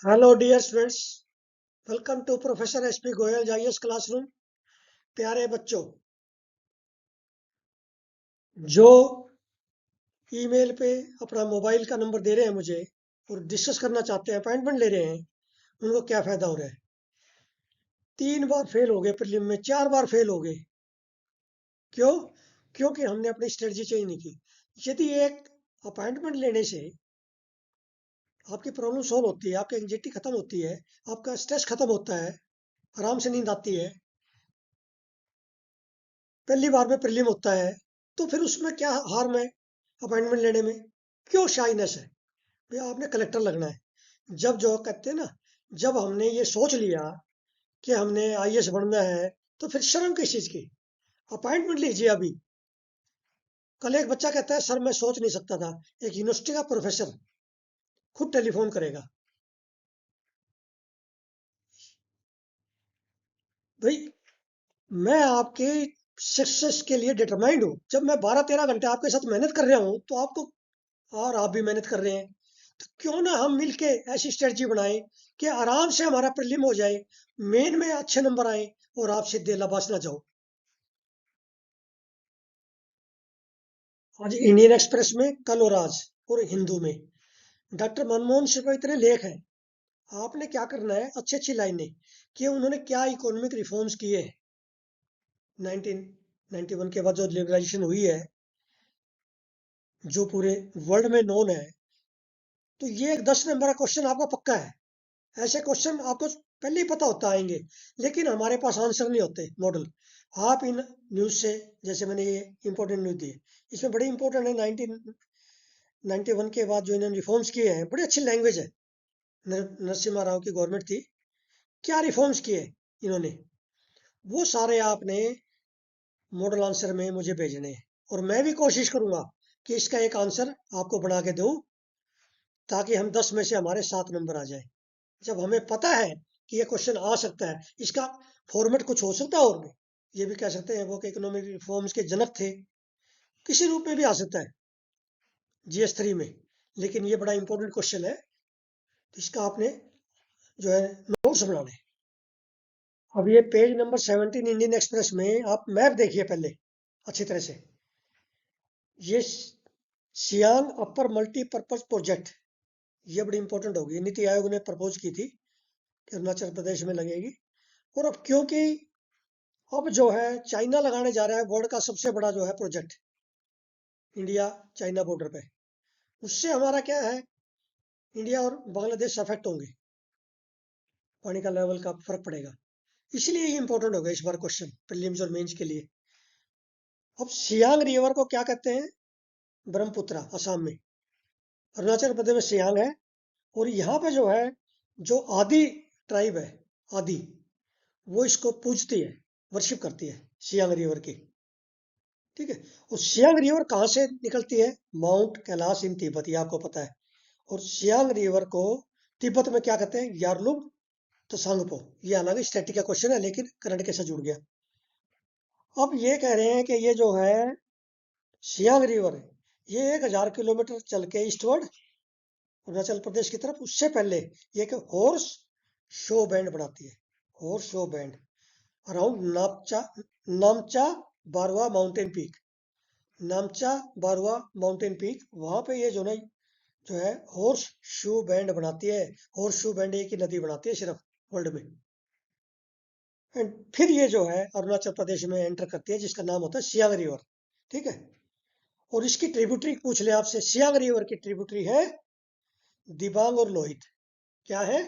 Hello dear students, welcome to professor S P Goyal IAS classroom. प्यारे बच्चों, जो email पे अपना मोबाइल का नंबर दे रहे हैं मुझे और डिस्कस करना चाहते हैं, अपॉइंटमेंट ले रहे हैं, उनको क्या फ़ायदा हो रहा है? 3 बार फेल हो गए प्रीलिम में, 4 बार फेल हो गए। क्यों? क्योंकि हमने अपनी स्ट्रेटजी चेंज नहीं की। यदि एक अपॉइंटमेंट लेने से आपकी प्रॉब्लम सॉल्व होती है, आपकी एंग्जाइटी खत्म होती है, आपका स्ट्रेस खत्म होता है, आराम से नींद आती है, पहली बार में प्रीलिम होता है, तो फिर उसमें क्या हार्म है अपॉइंटमेंट लेने में? क्यों शाइनेस है? भैया आपने कलेक्टर लगना है। जब जो कहते हैं ना, जब हमने ये सोच लिया कि हमने आईएएस बनना है, तो फिर शर्म किस चीज की? अपॉइंटमेंट लीजिए अभी। कल एक बच्चा कहता है सर मैं सोच नहीं सकता था, एक यूनिवर्सिटी का प्रोफेसर खुद टेलीफोन करेगा। भाई, मैं आपके सक्सेस के लिए डिटरमाइंड हूँ। जब मैं 12-13 घंटे आपके साथ मेहनत कर रहा हूँ तो आपको, और आप भी मेहनत कर रहे हैं, तो क्यों ना हम मिलके ऐसी स्ट्रेटजी बनाएं कि आराम से हमारा प्रीलिम हो जाए, मेन में अच्छे नंबर आए और आप सीधे लबास ना जाओ। आज इंडियन एक्सप्रेस में, कल और आज, और हिंदू में डॉक्टर मनमोहन सिंह पर इतने लेख हैं। आपने क्या करना है, अच्छी अच्छी लाइनें कि उन्होंने क्या इकोनॉमिक रिफॉर्म्स किए हैं 1991 के बाद, जो लिबरलाइजेशन हुई है, जो पूरे वर्ल्ड में नोन है। तो ये एक 10 नंबर का क्वेश्चन आपका पक्का है। ऐसे क्वेश्चन आपको पहले ही पता होता आएंगे, लेकिन हमारे पास आंसर नहीं होते मॉडल। आप इन न्यूज़ से, जैसे मैंने ये इंपॉर्टेंट न्यूज़ दी है, इसमें बड़ी इंपॉर्टेंट है। 1991 के बाद जो इन्होंने रिफॉर्म्स किए हैं, बड़ी अच्छी लैंग्वेज है। नरसिम्हा राव की गवर्नमेंट थी, क्या रिफॉर्म्स किए इन्होंने, वो सारे आपने मॉडल आंसर में मुझे भेजने हैं। और मैं भी कोशिश करूंगा कि इसका एक आंसर आपको बना के दूं, ताकि हम 10 में से हमारे 7 नंबर आ जाए। जब हमें पता है कि ये क्वेश्चन आ सकता है, इसका फॉर्मेट कुछ हो सकता है और भी, ये भी कह सकते हैं वो कि इकोनॉमिक रिफॉर्म्स के जनक थे, किसी रूप में भी आ सकता है जीएस 3 में। लेकिन ये बड़ा इंपॉर्टेंट क्वेश्चन है, तो इसका आपने जो है नोट्स बनाने हैं। अब ये पेज नंबर 17 इंडियन एक्सप्रेस में आप मैप देखिए पहले अच्छी तरह से। ये सियांग अपर मल्टीपर्पज प्रोजेक्ट, ये बड़ी इंपॉर्टेंट होगी, नीति आयोग ने प्रपोज की थी कि अरुणाचल प्रदेश में लगेगी। और अब क्योंकि अब जो है चाइना लगाने जा रहा है वर्ल्ड का सबसे बड़ा जो है प्रोजेक्ट, इंडिया चाइना बॉर्डर पे, उससे हमारा क्या है, इंडिया और बांग्लादेश अफेक्ट होंगे, पानी का लेवल का फर्क पड़ेगा। इसलिए ये इंपॉर्टेंट होगा इस बार क्वेश्चन प्रीलिम्स और मेंस के लिए। अब सियांग रिवर को क्या कहते हैं? ब्रह्मपुत्र असम में, अरुणाचल प्रदेश में सियांग है। और यहाँ पे जो है, जो आदि ट्राइब है, आदि, वो इसको पूजती है, वर्शिप करती है सियांग रिवर की। ठीक है। और सियांग रिवर कहाँ से निकलती है? माउंट कैलाश इन तिब्बत, ये आपको पता है। और सियांग रिवर को तिब्बत में क्या कहते हैं? Yarlung Tsangpo. ये हालांकि स्टैटिक का क्वेश्चन है, लेकिन करंट के साथ जुड़ गया। अब ये कह रहे हैं कि ये जो है सियांग रिवर है, ये 1000 किलोमीटर चल के ईस्टवर्ड अरुणाचल प्रदेश की तरफ, उससे पहले ये एक हॉर्स शो बैंड बनाती है। Horseshoe bend around Namcha, Namcha Barwa mountain peak, नामचा Barwa mountain peak, वहां पे ये जो है हॉर्स शू बैंड बनाती है। हॉर्स शू बैंड एक ही नदी बनाती है सिर्फ वर्ल्ड में। एंड फिर ये जो है अरुणाचल प्रदेश में एंटर करती है, जिसका नाम होता है सियांग रिवर। ठीक है। और इसकी ट्रिब्यूटरी पूछ ले आपसे, सियांग रिवर की ट्रिब्यूटरी है दिबांग और लोहित। क्या है?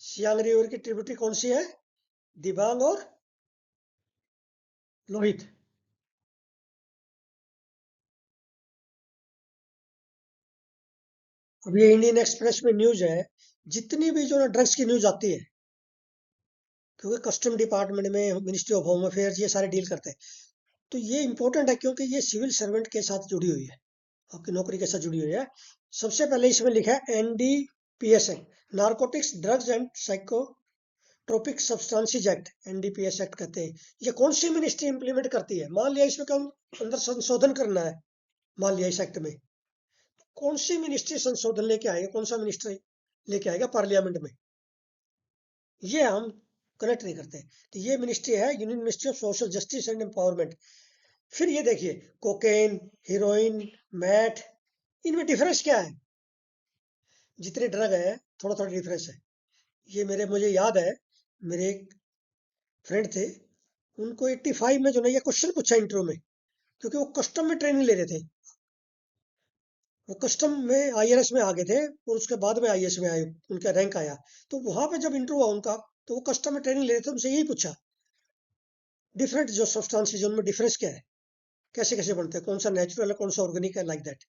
सियांग रिवर की ट्रिब्यूटरी कौन सी है? दिबांग और लोहित। अब ये इंडियन एक्सप्रेस में न्यूज है, जितनी भी जो ड्रग्स की न्यूज आती है, क्योंकि कस्टम डिपार्टमेंट में, मिनिस्ट्री ऑफ होम अफेयर्स, ये सारे डील करते हैं, तो ये इंपॉर्टेंट है क्योंकि ये सिविल सर्वेंट के साथ जुड़ी हुई है, आपकी नौकरी के साथ जुड़ी हुई है। सबसे पहले इसमें लिखा है NDPS act, narcotics drugs and psychotropic substances act, NDPS act कहते हैं। ये कौन सी मिनिस्ट्री इंप्लीमेंट करती है? मान लिया इसमें कौन अंदर संशोधन करना है, मान लिया इस एक्ट में, कौन सी मिनिस्ट्री संशोधन लेके आएगी? कौन सा मिनिस्ट्री? लेके आएगा पार्लियामेंट में। ये हम कनेक्ट नहीं करते। तो ये मिनिस्ट्री है union ministry of social justice and empowerment. फिर ये देखिए, कोकेन, हीरोइन, मैथ, इनमें डिफरेंस क्या है? जितने ड्रग है, थोड़ा थोड़ा डिफरेंस है। ये मुझे याद है, मेरे एक फ्रेंड थे, उनको 85 में जो ना ये क्वेश्चन पूछा इंटरव्यू में, क्योंकि वो कस्टम में ट्रेनिंग ले रहे थे। वो कस्टम में आईआरएस में आ गए थे और उसके बाद में आईएएस में आए, उनका रैंक आया। तो वहां पे जब इंटरव्यू हुआ उनका, तो वो कस्टम में ट्रेनिंग ले रहे थे, उनसे यही पूछा, डिफरेंट जो सब्सटेंसेज उनमें डिफरेंस क्या है, कैसे कैसे बनते हैं, कौन सा नेचुरल है, कौन सा ऑर्गेनिक है, लाइक दैट।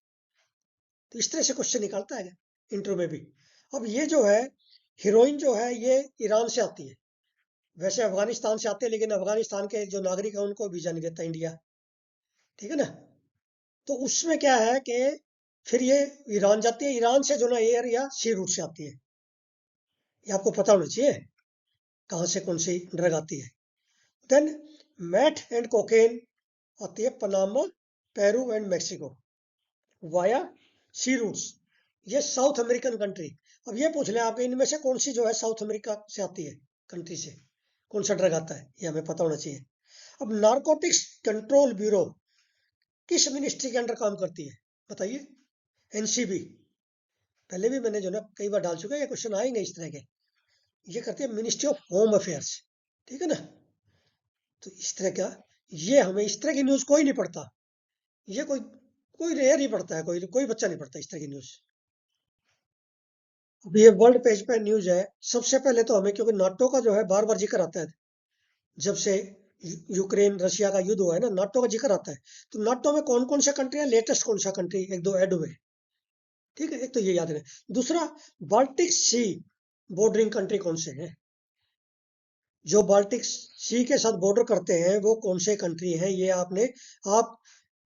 तो इस तरह से क्वेश्चन निकालता है इंटरव्यू में भी। अब ये जो है हीरोइन जो है, ये ईरान से आती है। वैसे अफगानिस्तान से आते हैं, लेकिन अफगानिस्तान के जो नागरिक है उनको वीजा नहीं देता इंडिया। ठीक है ना? तो उसमें क्या है कि फिर ये ईरान जाती है, ईरान से जो ना एयर या सी रूट से आती है। ये आपको पता होना चाहिए कहाँ से कौन सी ड्रग आती है। देन मैथ एंड कोकेन आती है Panama, Peru and Mexico, via sea routes. ये साउथ अमेरिकन कंट्री। अब ये पूछ लें आपके, इनमें से कौन सी जो है साउथ अमेरिका से आती है, कंट्री से कौन सा ड्रग आता है, ये हमें पता होना चाहिए। अब नारकोटिक्स कंट्रोल ब्यूरो किस मिनिस्ट्री के अंडर काम करती है, बताइए? एनसीबी। पहले भी मैंने जो ना कई बार डाल चुका है, ये क्वेश्चन आएंगे इस तरह के। ये करती है मिनिस्ट्री ऑफ होम अफेयर्स। ठीक है ना? तो इस तरह का, ये हमें इस तरह की न्यूज कोई नहीं पढ़ता। ये कोई कोई रेयर ही पढ़ता है, कोई कोई बच्चा नहीं पढ़ता इस तरह की न्यूज। अब ये वर्ल्ड पेज पे न्यूज है। सबसे पहले तो हमें, क्योंकि नाटो का जो है बार बार जिक्र आता है, जब से यूक्रेन रशिया का युद्ध हुआ है ना, नाटो का जिक्र आता है। तो नाटो में कौन कौन सा कंट्री है, लेटेस्ट कौन सा कंट्री, एक दो ऐड हुए। ठीक है, एक तो ये याद रहे। दूसरा, बाल्टिक सी बॉर्डरिंग कंट्री कौन से हैं, जो बाल्टिक सी के साथ बॉर्डर करते हैं, वो कौन से कंट्री हैं, ये आप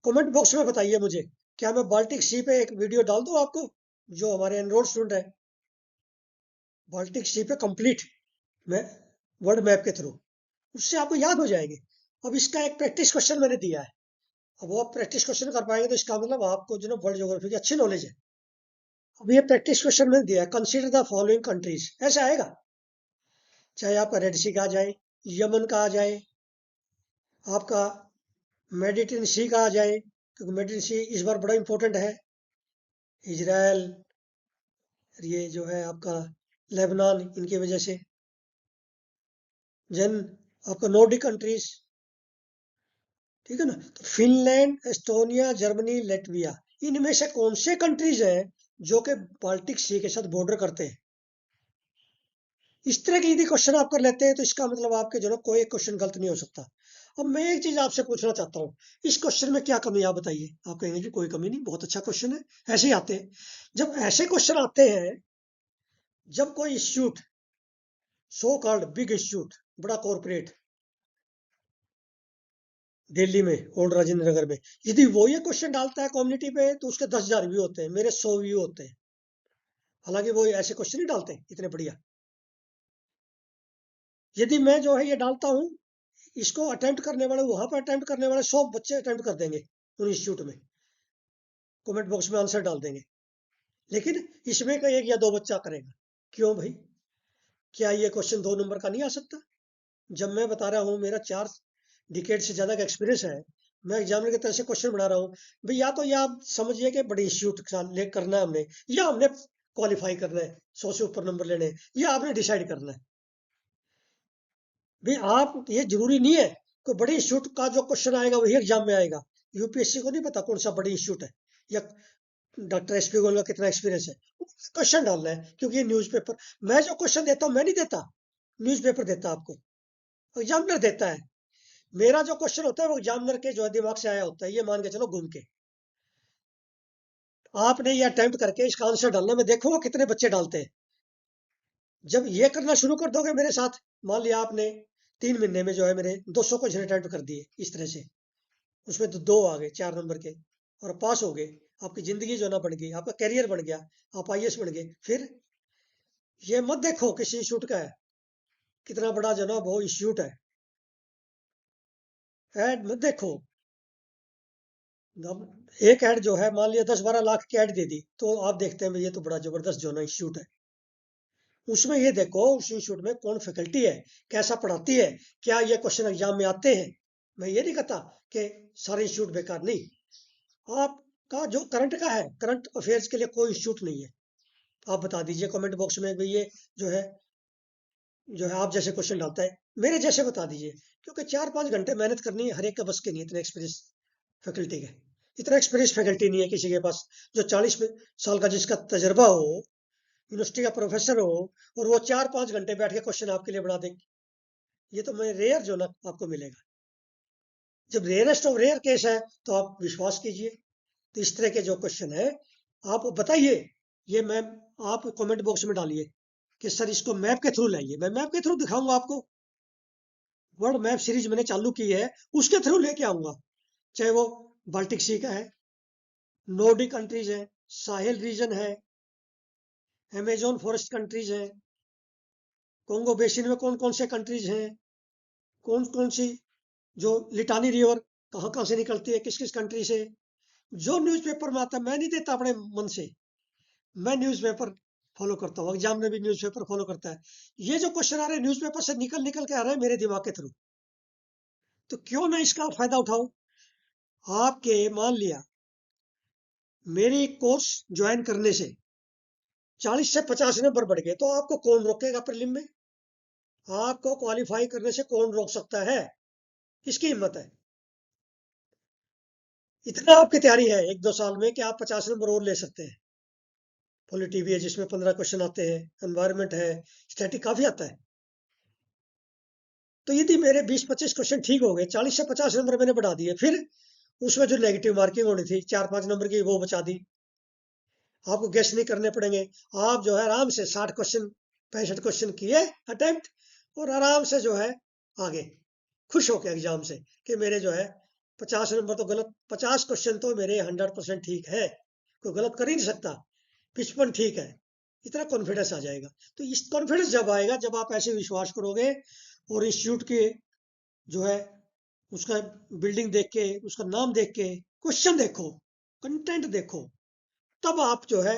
कमेंट बॉक्स में बताइए मुझे। क्या मैं बाल्टिक सी पे एक वीडियो डाल दूं आपको, जो हमारे एनरोल स्टूडेंट है, बाल्टिक सी पे कंप्लीट मैं वर्ल्ड मैप के थ्रू, उससे आपको याद हो जाएंगे। अब इसका एक प्रैक्टिस क्वेश्चन मैंने दिया है। अब वो आप प्रैक्टिस क्वेश्चन कर पाएंगे तो इसका मतलब आपको जो ना वर्ल्ड ज्योग्राफी की अच्छी नॉलेज है। अब ये प्रैक्टिस क्वेश्चन मैंने दिया है, कंसीडर द फॉलोइंग कंट्रीज, ऐसा आएगा। चाहे आपका रेड सी का आ जाए, यमन का आ जाए, आपका मेडिटेरियन सी का आ जाए, क्योंकि मेडिटेरियन सी इस बार बड़ा इंपॉर्टेंट है। इजराइल, ये जो है आपका लेबनान, इनकी वजह से। जन आपका नॉर्डिक कंट्रीज। ठीक है ना? तो फिनलैंड, एस्टोनिया, जर्मनी, लेटविया, इनमें से कौन से कंट्रीज हैं जो कि बाल्टिक सी के साथ बॉर्डर करते हैं? इस तरह के यदि क्वेश्चन आप कर लेते हैं तो इसका मतलब आपके जो ना कोई क्वेश्चन गलत नहीं हो सकता। अब मैं एक चीज आपसे पूछना चाहता हूँ, इस क्वेश्चन में क्या कमी है, आप बताइए। आप कहेंगे कि कोई कमी नहीं, बहुत अच्छा क्वेश्चन है, ऐसे ही आते हैं। जब ऐसे क्वेश्चन आते हैं, जब कोई institute, so called big institute, बड़ा कॉर्पोरेट, दिल्ली में ओल्ड राजेंद्र नगर में, यदि वो ये क्वेश्चन डालता है कम्युनिटी पे, तो उसके 10,000 व्यू होते हैं, मेरे 100 व्यू होते हैं। हालांकि वो ऐसे क्वेश्चन नहीं डालते इतने बढ़िया। यदि मैं जो है ये डालता हूँ, इसको अटेम्प्ट करने वाले, वहां पर अटेम्प्ट करने वाले 100 बच्चे अटेम्प्ट कर देंगे उन इंस्टीट्यूट में, कमेंट बॉक्स में आंसर डाल देंगे। लेकिन इसमें का एक या दो बच्चा करेगा। क्यों भाई? क्या ये क्वेश्चन 2 नंबर का नहीं आ सकता? जब मैं बता रहा हूँ, मेरा 4 डिकेड से ज्यादा का एक्सपीरियंस है, मैं एग्जामिनर की तरह से क्वेश्चन बना रहा हूँ। भाई या तो ये आप समझिए कि बड़े इंस्टीट्यूट ले करना है हमने, या हमने क्वालिफाई करना है, 100 से ऊपर नंबर लेने हैं, या आपने डिसाइड करना है। भाई आप, ये जरूरी नहीं है कि बड़े इंस्टीट्यूट का जो क्वेश्चन आएगा वही एग्जाम में आएगा। यूपीएससी को नहीं पता कौन सा बड़ी इंस्टीट्यूट है, या डॉक्टर एसपी गोयल का कितना एक्सपीरियंस है। क्वेश्चन डालना है, क्योंकि ये न्यूज़पेपर, मैं जो क्वेश्चन देता हूँ मैं नहीं देता, न्यूज़पेपर देता आपको, एग्जामिनर देता है। मेरा जो क्वेश्चन होता है वो एग्जामिनर के जो है दिमाग से आया होता है, ये मान के चलो घूम के। आपने ये अटेम्प्ट करके इसका आंसर डालना, मैं देखूंगा कितने बच्चे डालते हैं। जब ये करना शुरू कर दोगे मेरे साथ, मान लिया आपने 3 महीने में जो है मेरे 200 क्वेश्चन अटेम्प्ट कर दिए इस तरह से, उसमें तो 2 आ गए 4 नंबर के, और पास हो गए, आपकी जिंदगी जो ना बन गई, आपका करियर बन गया, आप आईएएस बन गए। फिर ये मत देखो किसी इंस्टीट्यूट का है, कितना बड़ा जो ना वो इंस्टीट्यूट है, ऐड मत देखो। अब एक ऐड जो है, मान लिया 10-12 लाख की ऐड दे दी, तो आप देखते हैं भाई ये तो बड़ा जबरदस्त जो ना इंस्टीट्यूट है। उसमें ये देखो उस इंस्टीट्यूट में कौन फैकल्टी है, कैसा पढ़ाती है, क्या ये क्वेश्चन एग्जाम में आते हैं। मैं ये नहीं कहता कि सारे इंस्टीट्यूट बेकार, नहीं। आपका जो करंट का है, करंट अफेयर्स के लिए कोई इंस्टीट्यूट नहीं है। आप बता दीजिए कमेंट बॉक्स में भी, ये जो है आप जैसे क्वेश्चन डालता है, मेरे जैसे बता दीजिए। क्योंकि 4-5 घंटे मेहनत करनी है, हर एक का बस के नहीं इतने एक्सपीरियंस फैकल्टी के। इतना एक्सपीरियंस फैकल्टी नहीं है किसी के पास जो 40 साल का जिसका तजर्बा हो, यूनिवर्सिटी का प्रोफेसर हो, और वो 4-5 घंटे बैठ के क्वेश्चन आपके लिए बना दे। ये तो मैं रेयर जो ना आपको मिलेगा। जब रेयरेस्ट ऑफ रेयर केस है तो आप विश्वास कीजिए। तो इस तरह के जो क्वेश्चन है आप बताइए, ये मैम आप कमेंट बॉक्स में डालिए कि सर इसको मैप के थ्रू लाइए, मैं मैप के थ्रू दिखाऊंगा आपको। वर्ल्ड मैप सीरीज मैंने चालू की है, उसके थ्रू लेके आऊंगा। चाहे वो बाल्टिक सी का है, नॉर्डिक कंट्रीज है, साहेल रीजन है, अमेजोन फॉरेस्ट कंट्रीज है, कोंगो बेसिन में कौन कौन से कंट्रीज हैं, कौन कौन सी जो लिटानी रिवर कहाँ कहाँ से निकलती है, किस किस कंट्री से। जो न्यूज़पेपर में आता है, मैं नहीं देता अपने मन से, मैं न्यूज़पेपर फॉलो करता हूँ। एग्जाम में भी न्यूज़पेपर फॉलो करता है। ये जो क्वेश्चन आ रहे हैं न्यूज़पेपर से निकल निकल के आ रहे हैं मेरे दिमाग के थ्रू, तो क्यों मैं इसका फायदा उठाऊं। आपके मान लिया मेरी कोर्स ज्वाइन करने से 40 से 50 नंबर बढ़ गए, तो आपको कौन रोकेगा प्रीलिम में। आपको क्वालिफाई करने से कौन रोक सकता है, किसकी हिम्मत है। इतना आपकी तैयारी है 1-2 साल में कि आप 50 नंबर और ले सकते हैं। पॉलिटी भी है जिसमें 15 क्वेश्चन आते हैं, एनवायरमेंट है, स्टैटिक काफी आता है। तो यदि मेरे 20-25 क्वेश्चन ठीक हो गए, 40 से 50 नंबर मैंने बढ़ा दिए, फिर उसमें जो नेगेटिव मार्किंग होनी थी 4-5 नंबर की, वो बचा दी। आपको गेस नहीं करने पड़ेंगे। आप जो है आराम से 60 क्वेश्चन, 65 क्वेश्चन किए अटेम्प्ट, और आराम से जो है आगे खुश होकर एग्जाम से कि मेरे जो है 50 नंबर तो गलत, 50 क्वेश्चन तो मेरे 100% ठीक है, कोई गलत कर ही नहीं सकता, 55 ठीक है। इतना कॉन्फिडेंस आ जाएगा। तो इस कॉन्फिडेंस जब आएगा जब आप ऐसे विश्वास करोगे, और इंस्टीट्यूट के जो है उसका बिल्डिंग देख के, उसका नाम देख के, क्वेश्चन देखो, कंटेंट देखो, तब आप जो है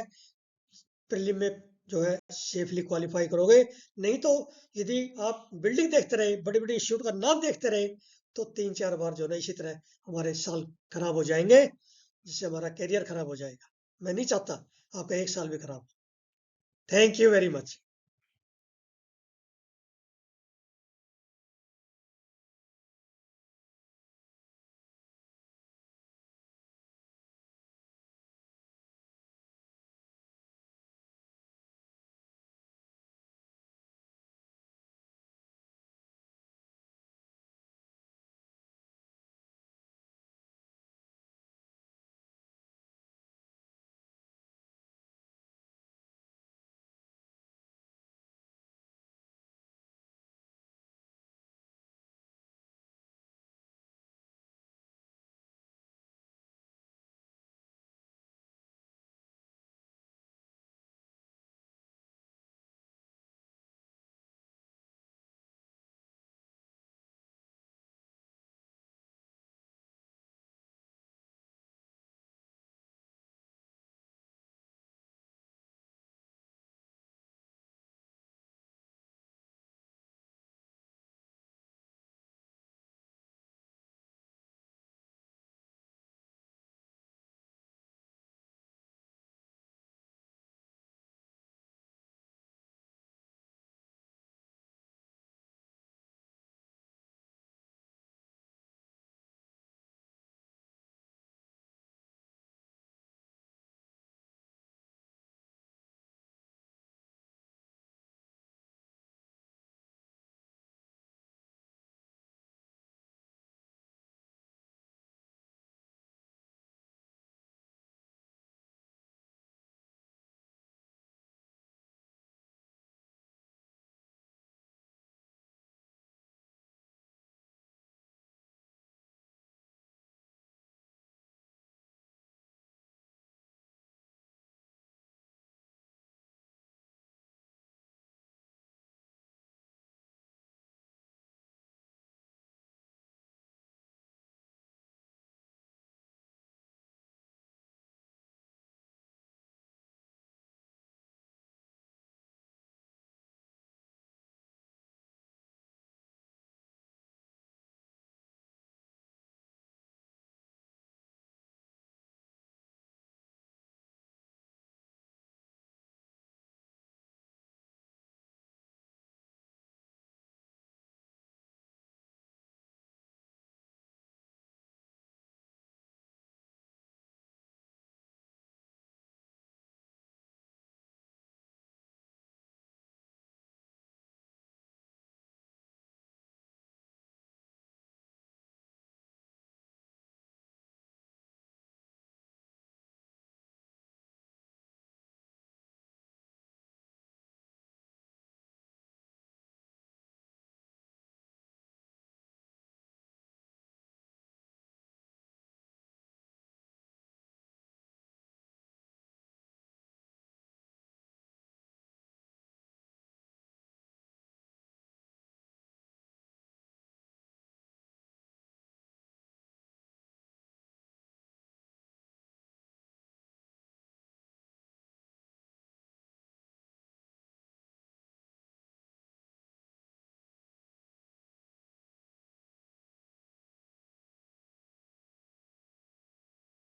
प्रीलिम में जो है सेफली क्वालिफाई करोगे। नहीं तो यदि आप बिल्डिंग देखते रहे, बड़ी बड़ी इंस्टीट्यूट का नाम देखते रहे, तो 3-4 बार जो है इसी तरह हमारे साल खराब हो जाएंगे, जिससे हमारा करियर खराब हो जाएगा। मैं नहीं चाहता आपका एक साल भी खराब हो। Thank you very much.